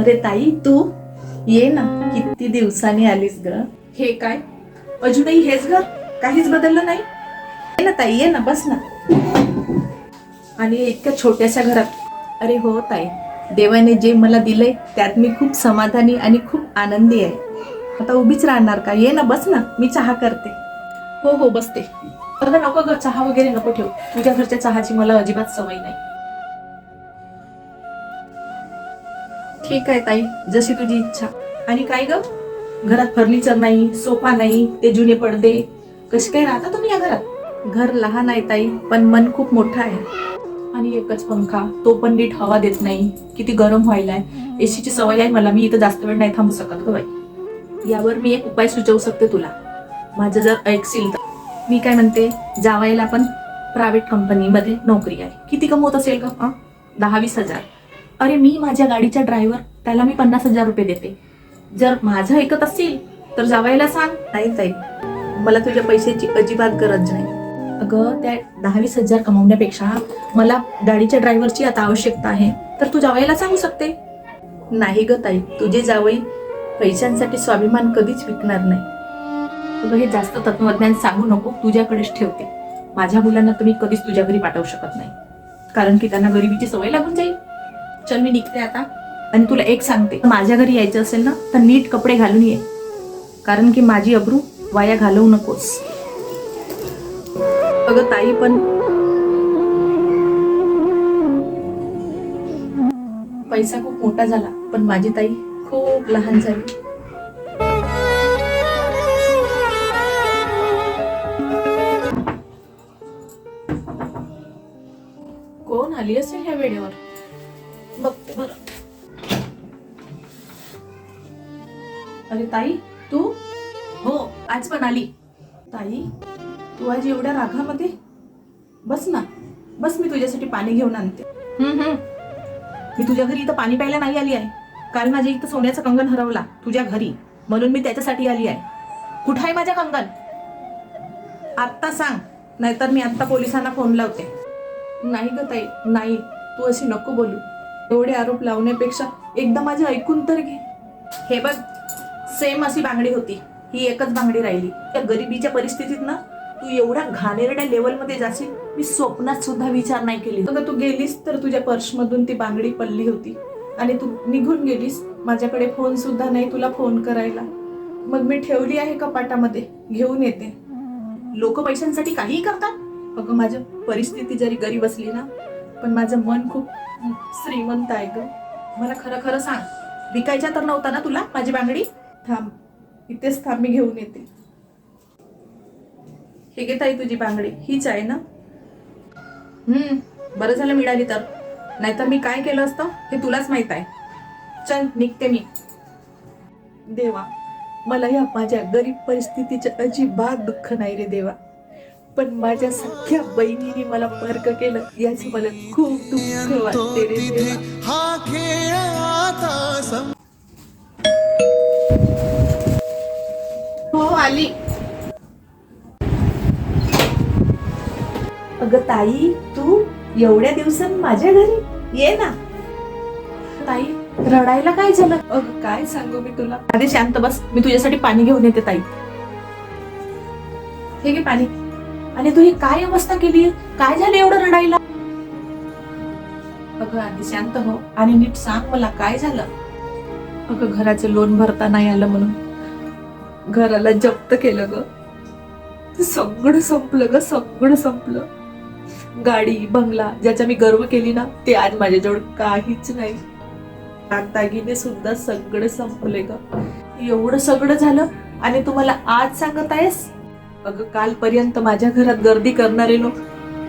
अरे ताई, तू ये ना. किती दिवसांनी आलीस ग. हे काय, अजूनही हेच घर, काहीच बदललं नाही? ये ना ताई, ये ना, बस ना. आणि इतक्या छोट्याशा घरात. अरे हो ताई, देवाने जे मला दिलंय त्यात मी खूप समाधानी आणि खूप आनंदी आहे. आता उभीच राहणार का? ये ना, बस ना, मी चहा करते. हो हो, बसते. अगं नको ग, चहा वगैरे नको ठेव. तुझ्या घरच्या चहाची मला अजिबात सवय नाही. ठीक आहे ताई, जशी तुझी इच्छा. आणि काय ग, घरात फर्निचर नाही, सोफा नाही, ते जुने पडदे, कसे काय राहता तुम्ही या घरात? घर लहान आहे ताई, पण मन खूप मोठं आहे. आणि एकच पंखा, तो पण नीट हवा देत नाही. किती गरम व्हायलाय. एसीची सवय आहे मला, मी इथं जास्त वेळ नाही थांबू शकत ग बाई. यावर मी एक उपाय सुचवू शकते तुला, माझं जर ऐकशील तर. मी काय म्हणते, जावायला पण प्रायव्हेट कंपनीमध्ये नोकरी आहे. किती कमवत असेल का? 10-20 हजार. अरे मी माझ्या गाडीचा ड्रायव्हर, त्याला मी 50,000 रुपये देते. जर माझं ऐकत असतील तर जावायला सांग. नाही ताई, मला तुझ्या पैशाची अजिबात गरज नाही. अगं, त्या 10-20 हजार कमवण्यापेक्षा मला गाडीच्या ड्रायव्हरची आता आवश्यकता आहे, तर तू जावायला सांगू शकते. नाही ग ताई, तुझे जावई पैशांसाठी स्वाभिमान कधीच विकणार नाही. अगं, हे जास्त तत्वज्ञान सांगू नको, तुझ्याकडेच ठेवते. माझ्या मुलांना तुम्ही कधीच तुझ्या घरी पाठवू शकत नाही, कारण की त्यांना गरिबीची सवय लागून जाईल. चल, मी निघते आता. आणि तुला एक सांगते, माझ्या घरी यायचं असेल ना तर नीट कपडे घालून ये, कारण की माझी अब्रू वाया घालवू नकोस. अगं ताई, पण पैसा खूप मोठा झाला, पण माझी ताई खूप लहान झाली. कोण आली असेल ह्या वेळेवर? बघते बरं. अरे ताई, तू? हो, आज पण आली. ताई, तू आज एवढ्या रागामध्ये? बस ना, बस, मी तुझ्यासाठी पाणी घेऊन आणते. मी तुझ्या घरी इथं पाणी प्यायला नाही आली आहे. काल माझ्या इथं सोन्याचं कंगन हरवला तुझ्या घरी, म्हणून मी त्याच्यासाठी आली आहे. कुठं आहे माझ्या कंगन? आत्ता सांग, नाहीतर मी आत्ता पोलिसांना फोन लावते. नाही ग ताई, नाही, तू अशी नको बोलू. एवढे आरोप लावण्यापेक्षा एकदा माझे ऐकून तर घे. हे बघ, सेम अशी बांगडी होती, ही एकच बांगडी राहिली. त्या गरिबीच्या परिस्थितीत ना तू एवढ्या घाणेरड्या लेवलमध्ये जाशील, मी स्वप्नात सुद्धा विचार नाही केली. अगं, तू गेलीस तर तुझ्या पर्समधून ती बांगडी पडली होती आणि तू निघून गेलीस. माझ्याकडे फोन सुद्धा नाही तुला फोन करायला. मग मी ठेवली आहे कपाटामध्ये, घेऊन येते. लोक पैशांसाठी काहीही करतात. अगं, माझी परिस्थिती जरी गरीब असली ना, पण माझं मन खूप श्रीमंत आहे ग. मला खरं खरं सांग, विकायच्या तर नव्हता ना तुला माझी बांगडी? थांब, इथेच थांब, मी घेऊन येते. हे घे ताई, तुझी बांगडी हीच आहे ना? बरं झालं मिळाली तर, नाहीतर मी काय केलं असतं हे तुलाच माहित आहे. चल, निघते मी. देवा, मला या माझ्या गरीब परिस्थितीचे अजिबात दुःख नाही रे देवा, पण माझ्या सख्या बहिणीने मला फरक केलं याचं मला खूप दुःख वाटते रे देवा. हो, आली. अगं ताई, तू एवढ्या दिवसांनी माझ्या घरी? ये ना. ताई, रडायला काय झालं? अगं, काय सांगू मी तुला. आधी शांत बस, मी तुझ्यासाठी पाणी घेऊन येते ताई. हे घे पाणी. आणि तू ही काय अवस्था केली? काय झालं एवढं रडायला? अगं, आधी शांत हो आणि नीट सांग मला काय झालं. अगं, घराचे लोन भरता नाही आलं म्हणून घराला जप्त केलं ग. सगळं संपलं ग, सगळं संपलं. गाडी बंगला ज्याचा मी गर्व केली ना, ते आज माझ्याजवळ काहीच नाही. दागिने सुद्धा सगळे संपले ग. एवढं सगळं झालं आणि तू मला आज सांगत आहेस? अगं, कालपर्यंत माझ्या घरात गर्दी करणारे लोक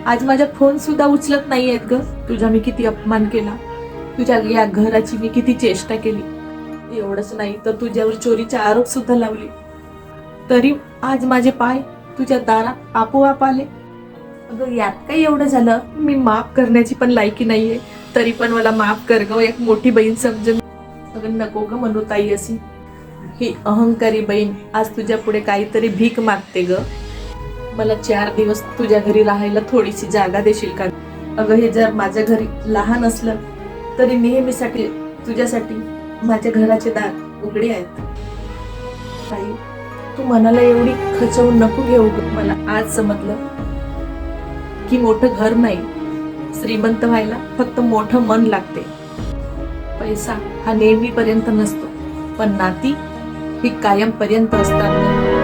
आज माझा फोन सुद्धा उचलत नाहीयेत ग. तुझा मी किती अपमान केला, तुझ्या या घराची मी किती चेष्टा केली. एवढंच नाही तर तुझ्यावर चोरीचे आरोप सुद्धा लावले, तरी आज माझे पाय तुझ्या दारात आपोआप आले. अगं, यात काय एवढं झालं? मी माफ करण्याची पण लायकी नाहीये, तरी पण मला माफ कर ग, एक मोठी बहीण समजून. अगं, नको ग म्हणू ताई अशी. ही अहंकारी बहीण आज तुझ्या पुढे काहीतरी भीक मागते ग. मला 4 दिवस तुझ्या घरी राहायला थोडीशी जागा देशील का? अगं, हे जर माझ्या घरी लहान असलं तरी नेहमीसाठी तुझ्यासाठी माझ्या घराचे दार उघडे आहेत. ताई, तू मनाला एवढी खचवून नको घेऊ ग. मला आज समजलं की मोठं घर नाही, श्रीमंत व्हायला फक्त मोठं मन लागते. पैसा हा नेहमीपर्यंत नसतो, पण नाती ही कायम पर्यंत असतात.